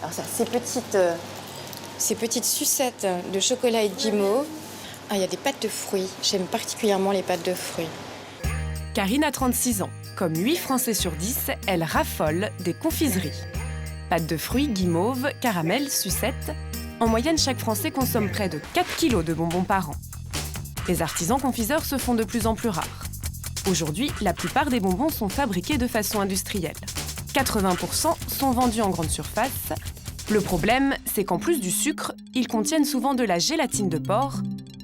Alors ça, ces petites sucettes de chocolat et de guimauve. Ah, il y a des pâtes de fruits. J'aime particulièrement les pâtes de fruits. Karine a 36 ans. Comme 8 Français sur 10, elle raffole des confiseries. Pâtes de fruits, guimauve, caramel, sucettes. En moyenne, chaque Français consomme près de 4 kilos de bonbons par an. Les artisans confiseurs se font de plus en plus rares. Aujourd'hui, la plupart des bonbons sont fabriqués de façon industrielle. 80% sont vendus en grande surface. Le problème, c'est qu'en plus du sucre, ils contiennent souvent de la gélatine de porc,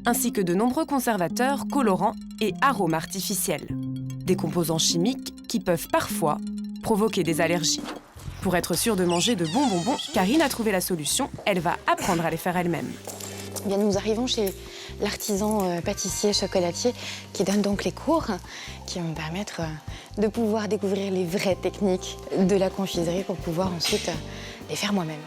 ainsi que de nombreux conservateurs, colorants et arômes artificiels. Des composants chimiques qui peuvent parfois provoquer des allergies. Pour être sûre de manger de bons bonbons, Karine a trouvé la solution. Elle va apprendre à les faire elle-même. Bien, nous arrivons chez l'artisan pâtissier chocolatier qui donne donc les cours qui vont me permettre de pouvoir découvrir les vraies techniques de la confiserie pour pouvoir ensuite les faire moi-même.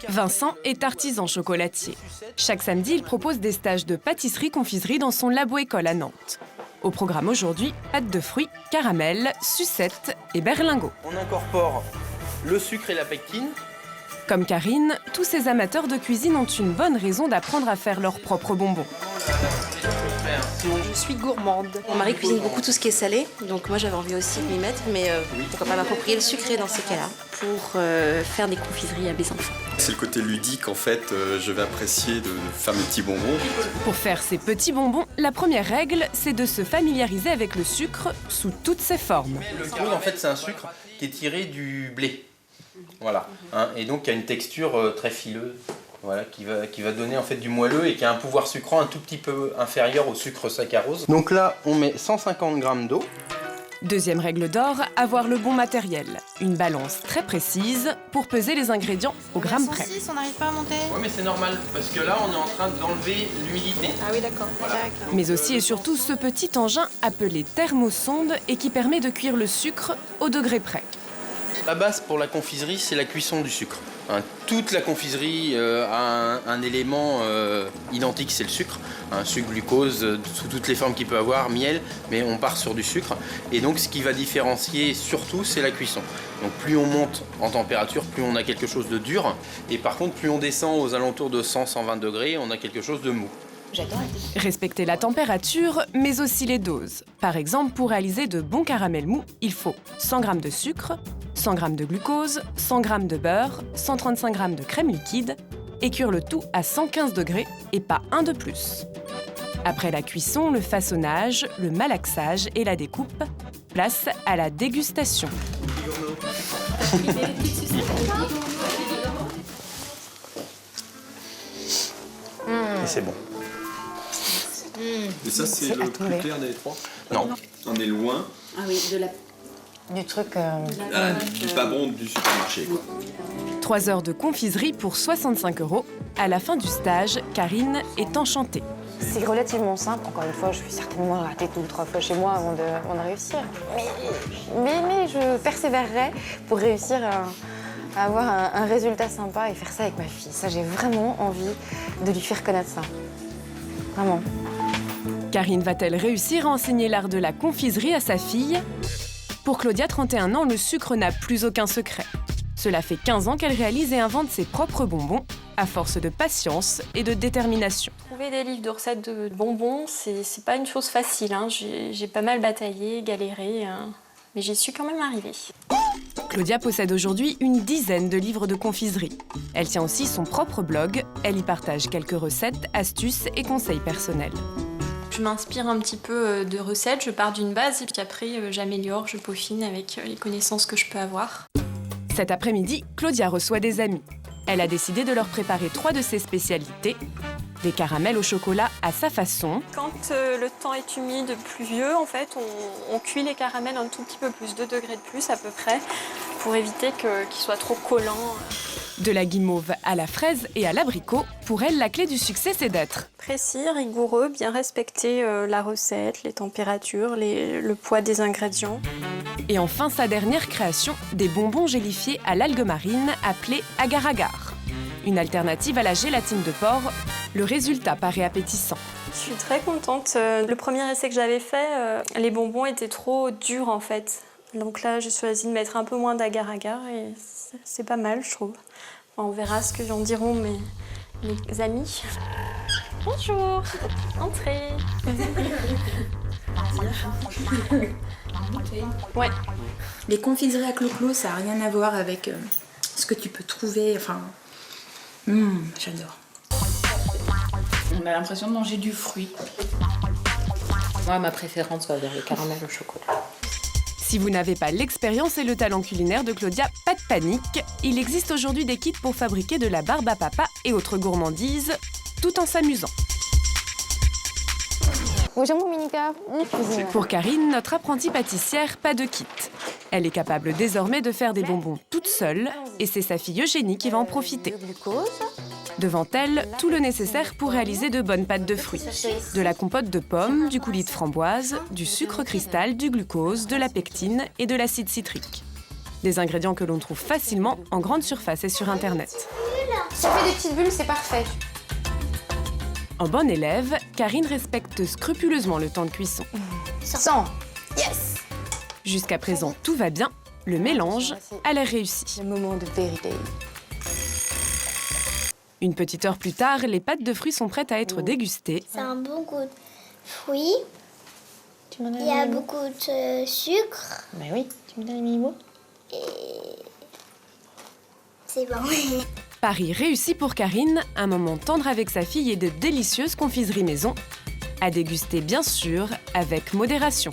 Vincent est artisan chocolatier. Chaque samedi, il propose des stages de pâtisserie-confiserie dans son labo-école à Nantes. Au programme aujourd'hui, pâtes de fruits, caramel, sucettes et berlingots. On incorpore le sucre et la pectine. Comme Karine, tous ces amateurs de cuisine ont une bonne raison d'apprendre à faire leurs propres bonbons. Je suis gourmande. Mon mari cuisine beaucoup tout ce qui est salé, donc moi j'avais envie aussi de m'y mettre, mais pourquoi pas m'approprier le sucré dans ces cas-là pour faire des confiseries à mes enfants. C'est le côté ludique, en fait, je vais apprécier de faire mes petits bonbons. Pour faire ces petits bonbons, la première règle, c'est de se familiariser avec le sucre sous toutes ses formes. Le caramel, en fait, c'est un sucre qui est tiré du blé. Voilà. Et donc, il y a une texture très fileuse. Voilà, qui va donner en fait du moelleux et qui a un pouvoir sucrant un tout petit peu inférieur au sucre saccharose. Donc là, on met 150 g d'eau. Deuxième règle d'or, avoir le bon matériel. Une balance très précise pour peser les ingrédients au gramme près. 106, on n'arrive pas à monter. Oui, mais c'est normal, parce que là, on est en train d'enlever l'humidité. Ah oui, d'accord. Voilà. Mais aussi et surtout ce petit engin appelé thermosonde et qui permet de cuire le sucre au degré près. La base pour la confiserie, c'est la cuisson du sucre. Toute la confiserie a un élément identique, c'est le sucre. Sucre, glucose, sous toutes les formes qu'il peut avoir, miel, mais on part sur du sucre. Et donc ce qui va différencier surtout, c'est la cuisson. Donc plus on monte en température, plus on a quelque chose de dur. Et par contre, plus on descend aux alentours de 100-120 degrés, on a quelque chose de mou. J'adore. Respecter la température, mais aussi les doses. Par exemple, pour réaliser de bons caramels mous, il faut 100 g de sucre, 100 g de glucose, 100 g de beurre, 135 g de crème liquide, et cuire le tout à 115 degrés et pas un de plus. Après la cuisson, le façonnage, le malaxage et la découpe, place à la dégustation. Et c'est bon. Et ça, c'est le plus clair des trois? Non. On est loin Ah oui, Du truc... du pas bon du supermarché, quoi. 3 heures de confiserie pour 65 €. À la fin du stage, Karine est enchantée. C'est relativement simple. Encore une fois, je vais certainement rater 2 ou 3 fois chez moi avant de réussir. Mais je persévérerai pour réussir à avoir un résultat sympa et faire ça avec ma fille. Ça, j'ai vraiment envie de lui faire connaître ça. Vraiment. Karine va-t-elle réussir à enseigner l'art de la confiserie à sa fille? Pour Claudia, 31 ans, le sucre n'a plus aucun secret. Cela fait 15 ans qu'elle réalise et invente ses propres bonbons, à force de patience et de détermination. Trouver des livres de recettes de bonbons, c'est pas une chose facile. J'ai pas mal bataillé, galéré, mais j'y suis quand même arrivée. Claudia possède aujourd'hui une dizaine de livres de confiserie. Elle tient aussi son propre blog. Elle y partage quelques recettes, astuces et conseils personnels. Je m'inspire un petit peu de recettes, je pars d'une base et puis après j'améliore, je peaufine avec les connaissances que je peux avoir. Cet après-midi, Claudia reçoit des amis. Elle a décidé de leur préparer 3 de ses spécialités. Des caramels au chocolat à sa façon. Quand le temps est humide, pluvieux, en fait, on cuit les caramels un tout petit peu plus, 2 degrés de plus à peu près, pour éviter qu'ils soient trop collants. De la guimauve à la fraise et à l'abricot, pour elle, la clé du succès, c'est d'être précis, rigoureux, bien respecter la recette, les températures, le poids des ingrédients. Et enfin, sa dernière création, des bonbons gélifiés à l'algue marine appelés agar-agar. Une alternative à la gélatine de porc, le résultat paraît appétissant. Je suis très contente. Le premier essai que j'avais fait, les bonbons étaient trop durs en fait. Donc là, j'ai choisi de mettre un peu moins d'agar-agar et C'est pas mal, je trouve. Enfin, on verra ce que j'en diront mes amis. Bonjour, entrez. Ouais. Les confiseries à clo-clo, ça n'a rien à voir avec ce que tu peux trouver. Enfin, j'adore. On a l'impression de manger du fruit. Moi, ma préférence va vers le caramel au chocolat. Si vous n'avez pas l'expérience et le talent culinaire de Claudia, pas de panique. Il existe aujourd'hui des kits pour fabriquer de la barbe à papa et autres gourmandises, tout en s'amusant. Bonjour Monica. Pour Karine, notre apprentie pâtissière, pas de kit. Elle est capable désormais de faire des bonbons toute seule et c'est sa fille Eugénie qui va en profiter. Devant elle, tout le nécessaire pour réaliser de bonnes pâtes de fruits. De la compote de pommes, du coulis de framboise, du sucre cristal, du glucose, de la pectine et de l'acide citrique. Des ingrédients que l'on trouve facilement en grande surface et sur Internet. Ça fait des petites bulles, c'est parfait. En bonne élève, Karine respecte scrupuleusement le temps de cuisson. 100. Yes. Jusqu'à présent, tout va bien. Le mélange a l'air réussi. Le moment de vérité. Une petite heure plus tard, les pâtes de fruits sont prêtes à être dégustées. C'est un bon goût de fruits. Il y a beaucoup de sucre. Bah oui, tu me donnes les mini-mots. Et c'est bon. Pari réussi pour Karine, un moment tendre avec sa fille et de délicieuses confiseries maison. À déguster bien sûr, avec modération.